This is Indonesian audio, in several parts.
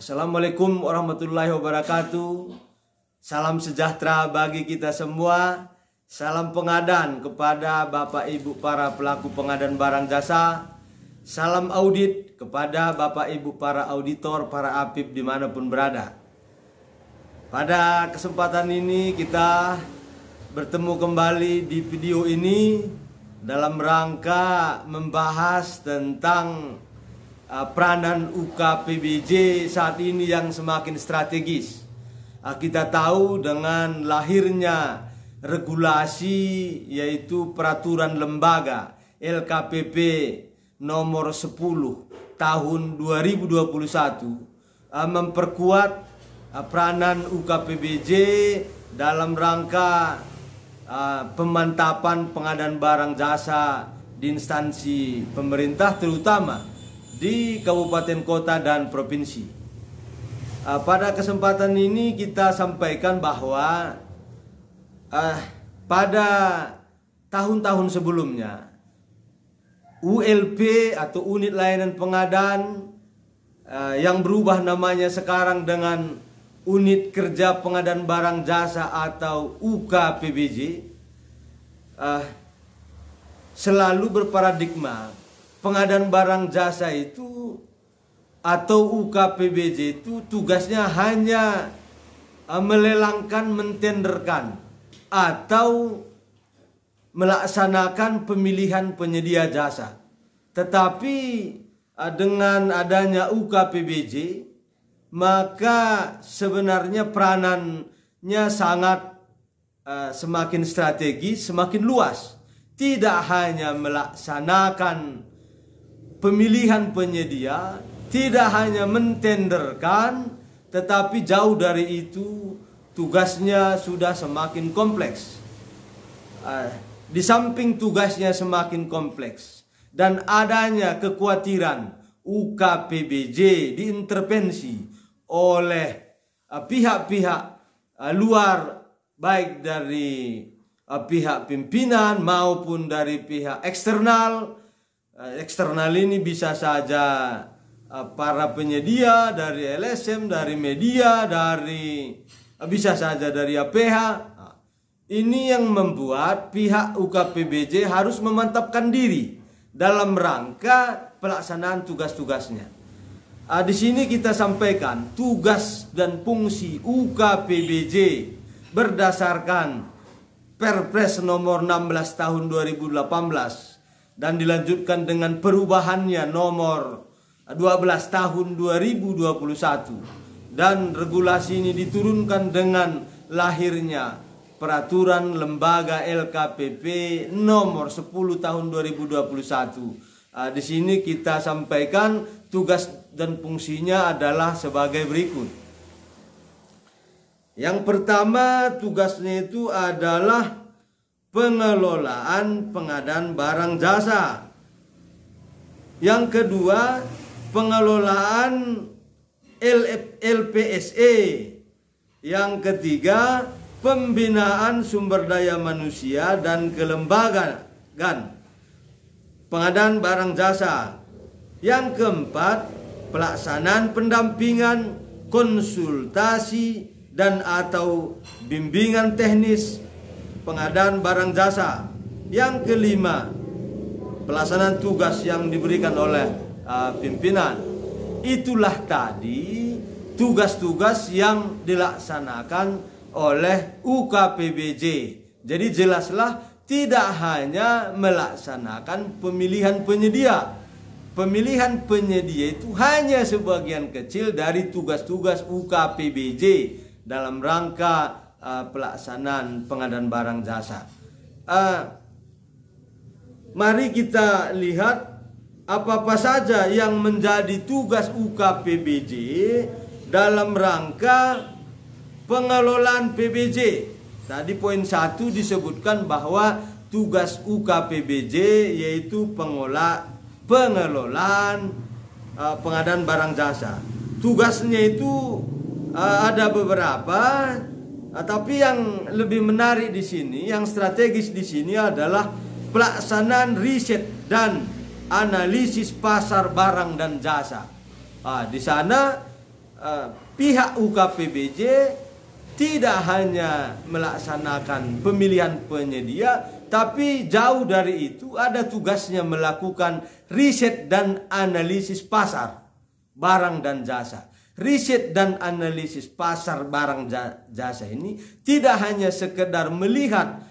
Assalamualaikum warahmatullahi wabarakatuh. Salam sejahtera bagi kita semua. Salam pengadaan kepada Bapak Ibu para pelaku pengadaan barang jasa. Salam audit kepada Bapak Ibu para auditor, para apip dimanapun berada. Pada kesempatan ini kita bertemu kembali di video ini dalam rangka membahas tentang peranan UKPBJ saat ini yang semakin strategis. Kita tahu dengan lahirnya regulasi yaitu peraturan lembaga LKPP nomor 10 tahun 2021 memperkuat peranan UKPBJ dalam rangka pemantapan pengadaan barang jasa di instansi pemerintah terutama di kabupaten, kota, dan provinsi. Pada kesempatan ini kita sampaikan bahwa pada tahun-tahun sebelumnya ULP atau unit layanan pengadaan yang berubah namanya sekarang dengan unit kerja pengadaan barang jasa atau UKPBJ selalu berparadigma pengadaan barang jasa itu atau UKPBJ itu tugasnya hanya melelangkan, mentenderkan atau melaksanakan pemilihan penyedia jasa. Tetapi dengan adanya UKPBJ maka sebenarnya peranannya sangat semakin strategis, semakin luas. Tidak hanya melaksanakan pemilihan penyedia, tidak hanya mentenderkan, tetapi jauh dari itu tugasnya sudah semakin kompleks. Di samping tugasnya semakin kompleks dan adanya kekhawatiran UKPBJ diintervensi oleh pihak-pihak luar, baik dari pihak pimpinan maupun dari pihak eksternal. Eksternal ini bisa saja para penyedia dari LSM, dari media, bisa saja dari APH. Ini yang membuat pihak UKPBJ harus memantapkan diri dalam rangka pelaksanaan tugas-tugasnya. Di sini kita sampaikan tugas dan fungsi UKPBJ berdasarkan Perpres nomor 16 tahun 2018 dan dilanjutkan dengan perubahannya nomor 12 tahun 2021, dan regulasi ini diturunkan dengan lahirnya peraturan lembaga LKPP nomor 10 tahun 2021. Di sini kita sampaikan tugas dan fungsinya adalah sebagai berikut. Yang pertama, tugasnya itu adalah pengelolaan pengadaan barang jasa. Yang kedua, pengelolaan LPSE. Yang ketiga, pembinaan sumber daya manusia dan kelembagaan pengadaan barang jasa. Yang keempat, pelaksanaan pendampingan, konsultasi dan atau bimbingan teknis pengadaan barang jasa. Yang kelima, pelaksanaan tugas yang diberikan oleh pimpinan. Itulah tadi tugas-tugas yang dilaksanakan oleh UKPBJ. Jadi jelaslah tidak hanya melaksanakan pemilihan penyedia. Pemilihan penyedia itu hanya sebagian kecil dari tugas-tugas UKPBJ dalam rangka pelaksanaan pengadaan barang jasa. Mari kita lihat apa-apa saja yang menjadi tugas UKPBJ dalam rangka pengelolaan PBJ. Tadi poin 1 disebutkan bahwa tugas UKPBJ yaitu pengelolaan pengadaan barang jasa. Tugasnya itu ada beberapa. Tapi yang lebih menarik di sini, yang strategis di sini adalah pelaksanaan riset dan analisis pasar barang dan jasa. Di sana pihak UKPBJ tidak hanya melaksanakan pemilihan penyedia, tapi jauh dari itu ada tugasnya melakukan riset dan analisis pasar barang dan jasa. Riset dan analisis pasar barang jasa ini tidak hanya sekedar melihat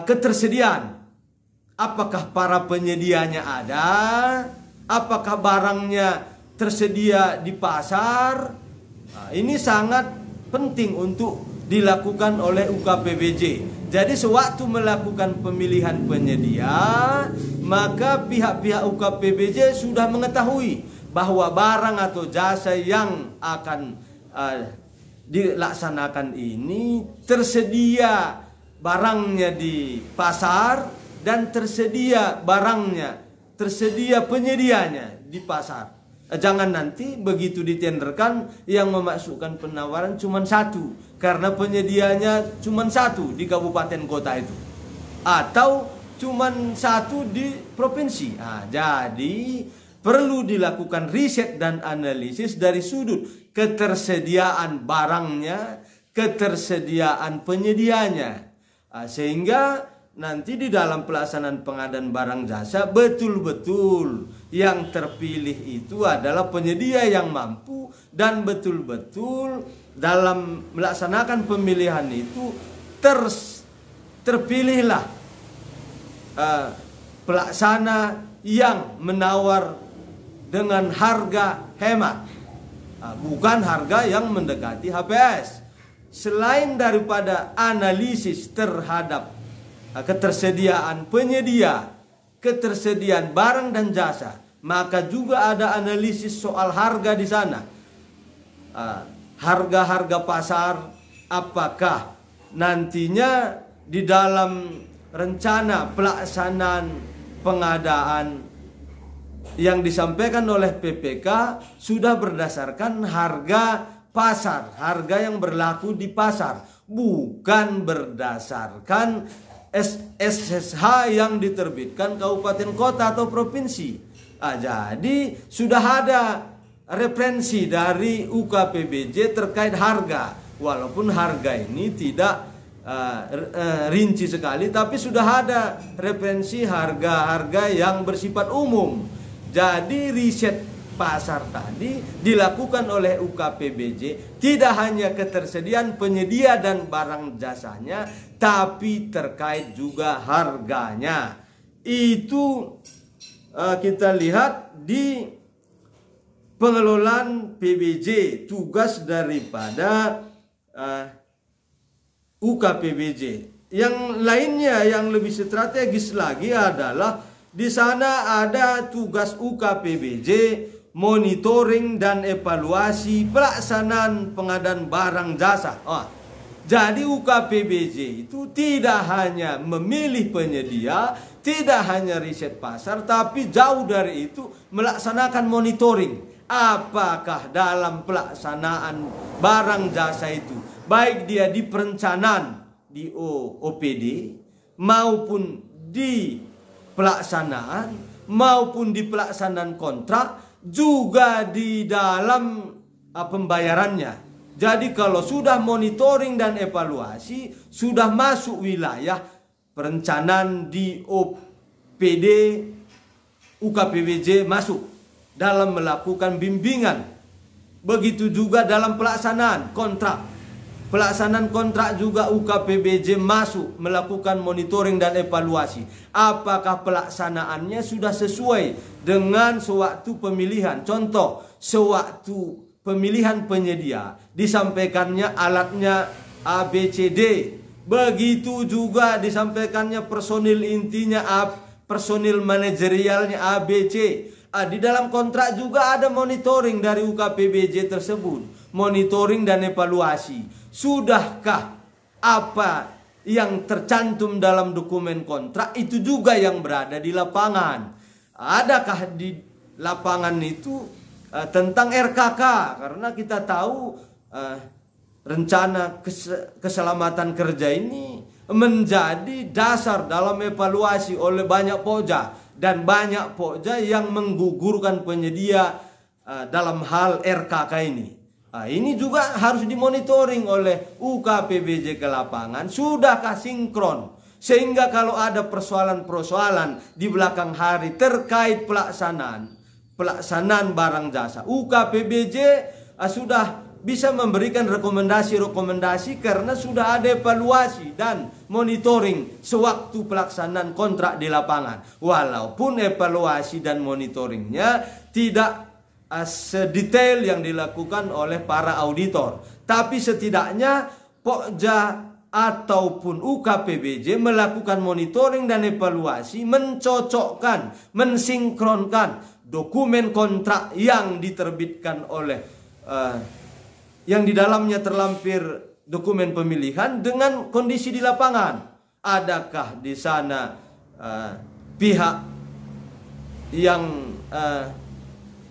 ketersediaan. Apakah para penyedianya ada? Apakah barangnya tersedia di pasar? Nah, ini sangat penting untuk dilakukan oleh UKPBJ. Jadi sewaktu melakukan pemilihan penyedia, maka pihak-pihak UKPBJ sudah mengetahui bahwa barang atau jasa yang akan dilaksanakan ini tersedia barangnya di pasar dan tersedia barangnya, tersedia penyedianya di pasar. Jangan nanti begitu ditenderkan yang memasukkan penawaran cuma satu, karena penyedianya cuma satu di kabupaten kota itu, atau cuma satu di provinsi. Nah, jadi perlu dilakukan riset dan analisis dari sudut ketersediaan barangnya, ketersediaan penyedianya, sehingga nanti di dalam pelaksanaan pengadaan barang jasa betul-betul yang terpilih itu adalah penyedia yang mampu, dan betul-betul dalam melaksanakan pemilihan itu terpilihlah pelaksana yang menawar dengan harga hemat, bukan harga yang mendekati HPS. Selain daripada analisis terhadap ketersediaan penyedia, ketersediaan barang dan jasa, maka juga ada analisis soal harga di sana. Harga-harga pasar, apakah nantinya di dalam rencana pelaksanaan pengadaan yang disampaikan oleh PPK sudah berdasarkan harga pasar, harga yang berlaku di pasar, bukan berdasarkan SSH yang diterbitkan kabupaten kota atau provinsi. Jadi sudah ada referensi dari UKPBJ terkait harga, walaupun harga ini tidak rinci sekali, tapi sudah ada referensi harga-harga yang bersifat umum. Jadi riset pasar tadi dilakukan oleh UKPBJ tidak hanya ketersediaan penyedia dan barang jasanya, tapi terkait juga harganya. Itu kita lihat di pengelolaan PBJ, tugas daripada UKPBJ. Yang lainnya yang lebih strategis lagi adalah di sana ada tugas UKPBJ monitoring dan evaluasi pelaksanaan pengadaan barang jasa. Jadi UKPBJ itu tidak hanya memilih penyedia, tidak hanya riset pasar, tapi jauh dari itu melaksanakan monitoring. Apakah dalam pelaksanaan barang jasa itu, baik dia di perencanaan di OPD maupun di pelaksanaan maupun di pelaksanaan kontrak, juga di dalam pembayarannya. Jadi kalau sudah monitoring dan evaluasi, sudah masuk wilayah perencanaan di OPD, UKPBJ masuk dalam melakukan bimbingan. Begitu juga dalam pelaksanaan kontrak. Pelaksanaan kontrak juga UKPBJ masuk melakukan monitoring dan evaluasi. Apakah pelaksanaannya sudah sesuai dengan sewaktu pemilihan? Contoh, sewaktu pemilihan penyedia disampaikannya alatnya ABCD. Begitu juga disampaikannya personil intinya personil manajerialnya ABC. Di dalam kontrak juga ada monitoring dari UKPBJ tersebut, monitoring dan evaluasi. Sudahkah apa yang tercantum dalam dokumen kontrak itu juga yang berada di lapangan? Adakah di lapangan itu tentang RKK? Karena kita tahu rencana keselamatan kerja ini menjadi dasar dalam evaluasi oleh banyak pokja, dan banyak pokja yang menggugurkan penyedia dalam hal RKK ini. Ini juga harus dimonitoring oleh UKPBJ ke lapangan. Sudahkah sinkron? Sehingga kalau ada persoalan-persoalan di belakang hari terkait pelaksanaan barang jasa, UKPBJ sudah bisa memberikan rekomendasi-rekomendasi karena sudah ada evaluasi dan monitoring sewaktu pelaksanaan kontrak di lapangan. Walaupun evaluasi dan monitoringnya tidak sedetail yang dilakukan oleh para auditor, tapi setidaknya Pokja ataupun UKPBJ melakukan monitoring dan evaluasi, mencocokkan, mensinkronkan dokumen kontrak yang diterbitkan oleh yang di dalamnya terlampir dokumen pemilihan dengan kondisi di lapangan. Adakah di sana pihak yang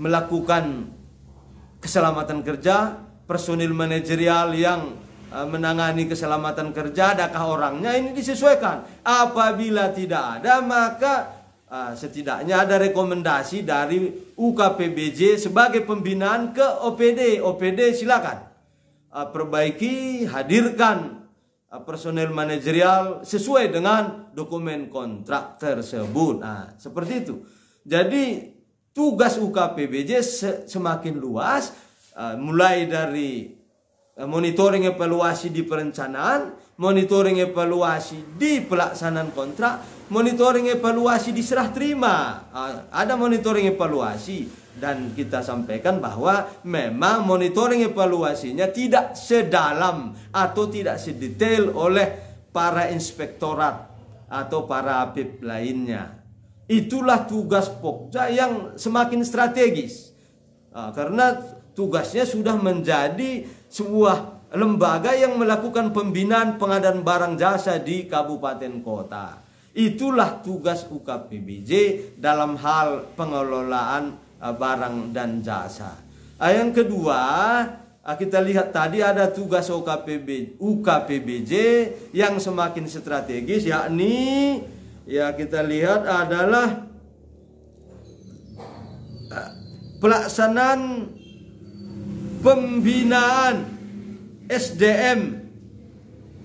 melakukan keselamatan kerja, personil manajerial yang menangani keselamatan kerja, adakah orangnya? Ini disesuaikan. Apabila tidak ada, maka setidaknya ada rekomendasi dari UKPBJ sebagai pembinaan ke OPD. OPD silakan perbaiki, hadirkan personel manajerial sesuai dengan dokumen kontrak tersebut. Seperti itu. Jadi tugas UKPBJ semakin luas, mulai dari monitoring evaluasi di perencanaan, monitoring evaluasi di pelaksanaan kontrak, monitoring evaluasi di serah terima. Ada monitoring evaluasi, dan kita sampaikan bahwa memang monitoring evaluasinya tidak sedalam atau tidak sedetail oleh para inspektorat atau para APIP lainnya. Itulah tugas Pokja yang semakin strategis, karena tugasnya sudah menjadi sebuah lembaga yang melakukan pembinaan pengadaan barang jasa di kabupaten kota. Itulah tugas UKPBJ dalam hal pengelolaan barang dan jasa. Yang kedua, kita lihat tadi ada tugas UKPBJ yang semakin strategis, yakni kita lihat adalah pelaksanaan pembinaan SDM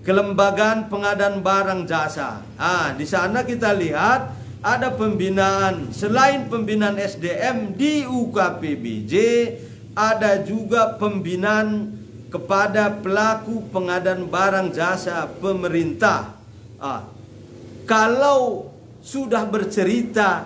kelembagaan pengadaan barang jasa. Di sana kita lihat ada pembinaan, selain pembinaan SDM di UKPBJ, ada juga pembinaan kepada pelaku pengadaan barang jasa pemerintah. Kalau sudah bercerita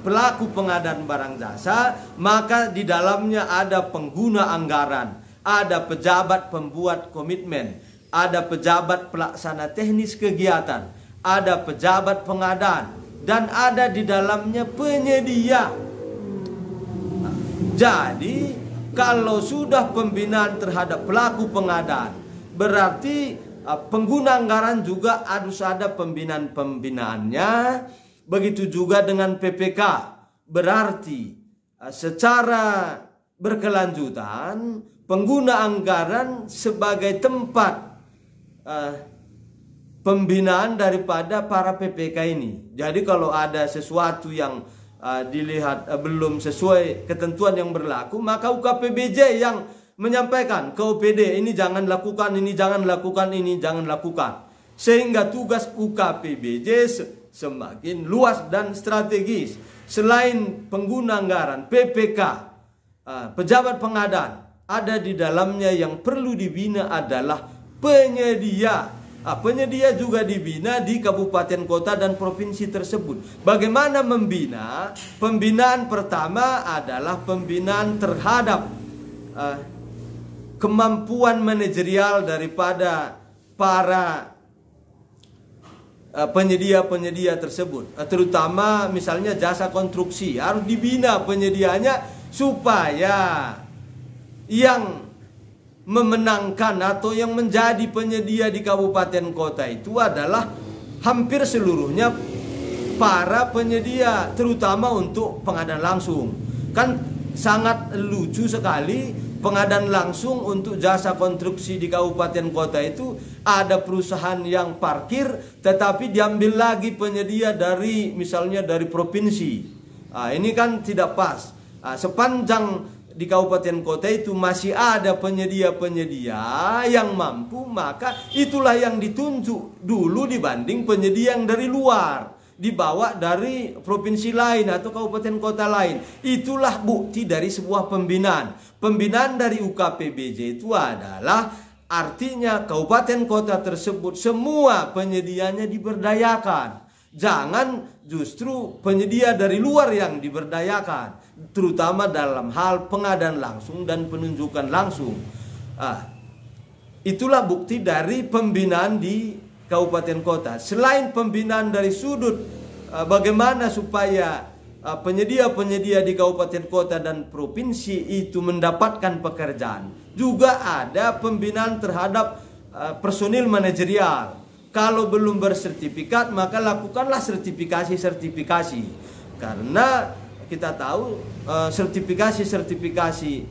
pelaku pengadaan barang jasa, maka di dalamnya ada pengguna anggaran, ada pejabat pembuat komitmen, ada pejabat pelaksana teknis kegiatan, ada pejabat pengadaan, dan ada di dalamnya penyedia. Jadi kalau sudah pembinaan terhadap pelaku pengadaan, berarti pengguna anggaran juga harus ada pembinaannya. Begitu juga dengan PPK. Berarti secara berkelanjutan pengguna anggaran sebagai tempat pembinaan daripada para PPK ini. Jadi kalau ada sesuatu yang dilihat belum sesuai ketentuan yang berlaku, maka UKPBJ yang menyampaikan ke OPD, ini jangan lakukan, ini jangan lakukan, ini jangan lakukan. Sehingga tugas UKPBJ semakin luas dan strategis. Selain pengguna anggaran, PPK, pejabat pengadaan, ada di dalamnya yang perlu dibina adalah penyedia. Penyedia juga dibina di kabupaten, kota, dan provinsi tersebut. Bagaimana membina? Pembinaan pertama adalah pembinaan terhadap kemampuan manajerial daripada para penyedia-penyedia tersebut. Terutama misalnya jasa konstruksi, harus dibina penyedianya supaya yang memenangkan atau yang menjadi penyedia di kabupaten kota itu adalah hampir seluruhnya para penyedia, terutama untuk pengadaan langsung. Kan sangat lucu sekali, pengadaan langsung untuk jasa konstruksi di kabupaten kota itu ada perusahaan yang parkir tetapi diambil lagi penyedia dari misalnya dari provinsi. Ini kan tidak pas. Sepanjang di kabupaten kota itu masih ada penyedia-penyedia yang mampu, maka itulah yang ditunjuk dulu dibanding penyedia yang dari luar, dibawa dari provinsi lain atau kabupaten kota lain. Itulah bukti dari sebuah pembinaan. Pembinaan dari UKPBJ itu adalah artinya kabupaten kota tersebut semua penyedianya diberdayakan. Jangan justru penyedia dari luar yang diberdayakan, terutama dalam hal pengadaan langsung dan penunjukan langsung. Itulah bukti dari pembinaan di kabupaten kota. Selain pembinaan dari sudut bagaimana supaya penyedia-penyedia di kabupaten kota dan provinsi itu mendapatkan pekerjaan, juga ada pembinaan terhadap personil manajerial. Kalau belum bersertifikat, maka lakukanlah sertifikasi. Karena kita tahu sertifikasi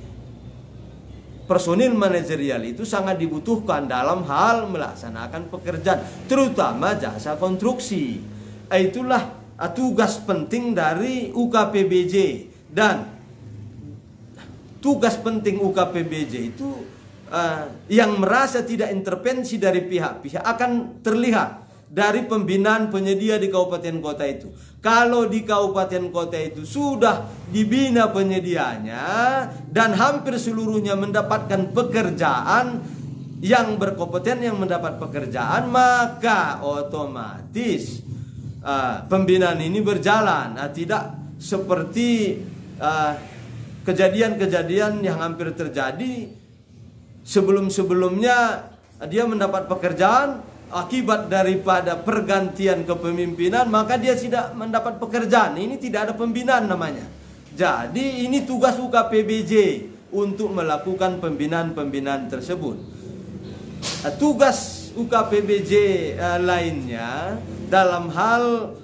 personil manajerial itu sangat dibutuhkan dalam hal melaksanakan pekerjaan, terutama jasa konstruksi. Itulah tugas penting dari UKPBJ. Dan tugas penting UKPBJ itu yang merasa tidak intervensi dari pihak-pihak akan terlihat dari pembinaan penyedia di kabupaten kota itu. Kalau di kabupaten kota itu sudah dibina penyedianya dan hampir seluruhnya mendapatkan pekerjaan, yang berkompeten yang mendapat pekerjaan, maka otomatis pembinaan ini berjalan. Tidak seperti kejadian-kejadian yang hampir terjadi sebelum-sebelumnya. Dia mendapat pekerjaan, akibat daripada pergantian kepemimpinan maka dia tidak mendapat pekerjaan. Ini tidak ada pembinaan namanya. Jadi ini tugas UKPBJ untuk melakukan pembinaan-pembinaan tersebut. Tugas UKPBJ lainnya dalam hal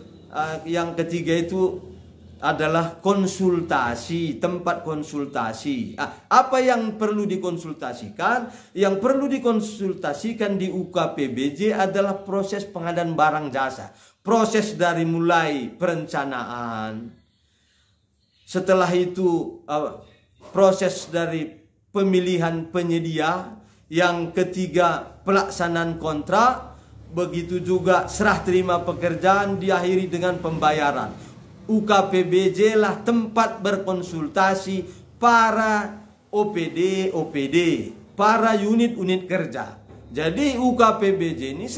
yang ketiga itu adalah konsultasi, tempat konsultasi. Apa yang perlu dikonsultasikan? Yang perlu dikonsultasikan di UKPBJ adalah proses pengadaan barang jasa. Proses dari mulai perencanaan, setelah itu proses dari pemilihan penyedia, yang ketiga pelaksanaan kontrak, begitu juga serah terima pekerjaan diakhiri dengan pembayaran. UKPBJ lah tempat berkonsultasi para OPD, para unit-unit kerja. Jadi UKPBJ ini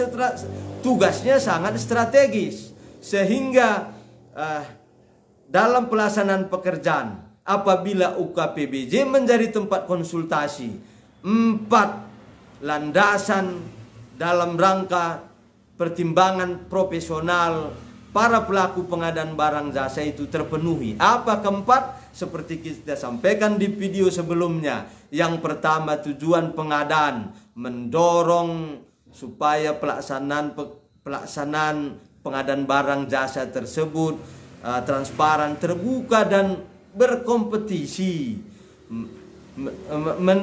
tugasnya sangat strategis, sehingga dalam pelaksanaan pekerjaan, apabila UKPBJ menjadi tempat konsultasi, 4 landasan dalam rangka pertimbangan profesional para pelaku pengadaan barang jasa itu terpenuhi. Apa keempat? Seperti kita sampaikan di video sebelumnya. Yang pertama, tujuan pengadaan mendorong supaya pelaksanaan pengadaan barang jasa tersebut transparan, terbuka dan berkompetisi,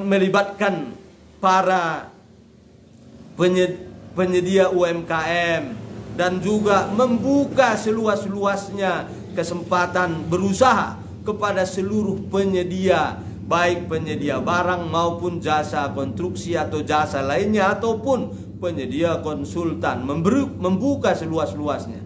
melibatkan para penyedia UMKM, dan juga membuka seluas-luasnya kesempatan berusaha kepada seluruh penyedia, baik penyedia barang maupun jasa konstruksi atau jasa lainnya, ataupun penyedia konsultan, membuka seluas-luasnya.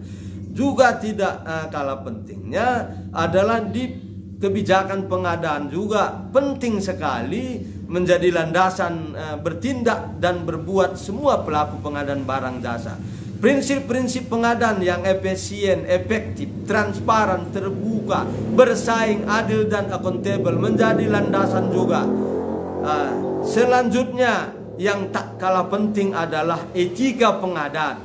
Juga tidak kalah pentingnya adalah di kebijakan pengadaan, juga penting sekali menjadi landasan bertindak dan berbuat semua pelaku pengadaan barang jasa. Prinsip-prinsip pengadaan yang efisien, efektif, transparan, terbuka, bersaing, adil, dan akuntabel menjadi landasan juga. Selanjutnya yang tak kalah penting adalah etika pengadaan.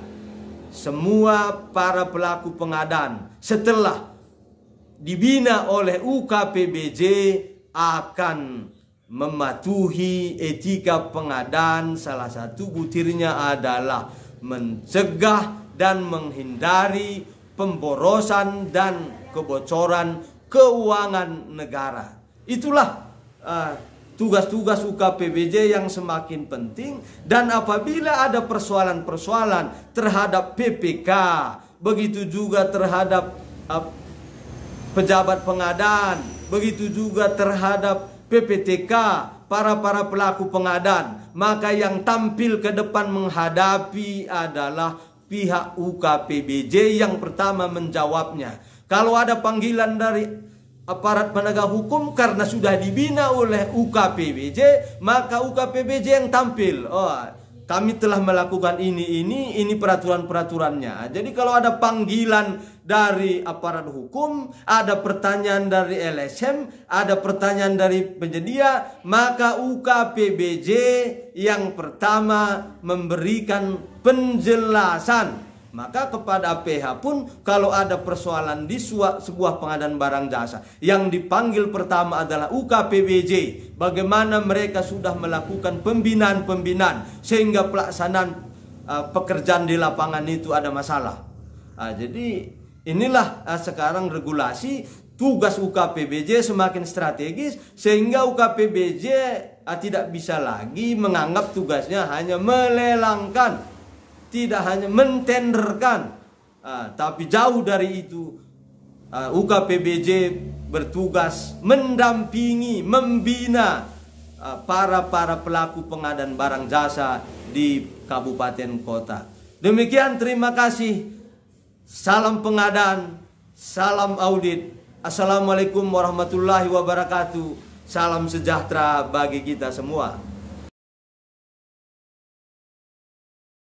Semua para pelaku pengadaan setelah dibina oleh UKPBJ akan mematuhi etika pengadaan. Salah satu butirnya adalah mencegah dan menghindari pemborosan dan kebocoran keuangan negara. Itulah tugas-tugas UKPBJ yang semakin penting. Dan apabila ada persoalan-persoalan terhadap PPK, begitu juga terhadap pejabat pengadaan, begitu juga terhadap PPTK, para pelaku pengadaan, maka yang tampil ke depan menghadapi adalah pihak UKPBJ yang pertama menjawabnya. Kalau ada panggilan dari aparat penegak hukum karena sudah dibina oleh UKPBJ, maka UKPBJ yang tampil. Oh, kami telah melakukan ini peraturan-peraturannya. Jadi kalau ada panggilan dari aparat hukum, ada pertanyaan dari LSM, ada pertanyaan dari penyedia, maka UKPBJ yang pertama memberikan penjelasan. Maka kepada PH pun kalau ada persoalan di sebuah pengadaan barang jasa, yang dipanggil pertama adalah UKPBJ. Bagaimana mereka sudah melakukan pembinaan sehingga pelaksanaan pekerjaan di lapangan itu ada masalah. Jadi inilah sekarang regulasi tugas UKPBJ semakin strategis, sehingga UKPBJ tidak bisa lagi menganggap tugasnya hanya melelangkan, tidak hanya mentenderkan, tapi jauh dari itu. UKPBJ bertugas mendampingi, membina para pelaku pengadaan barang jasa di kabupaten kota. Demikian, terima kasih. Salam pengadaan, salam audit. Assalamualaikum warahmatullahi wabarakatuh. Salam sejahtera bagi kita semua.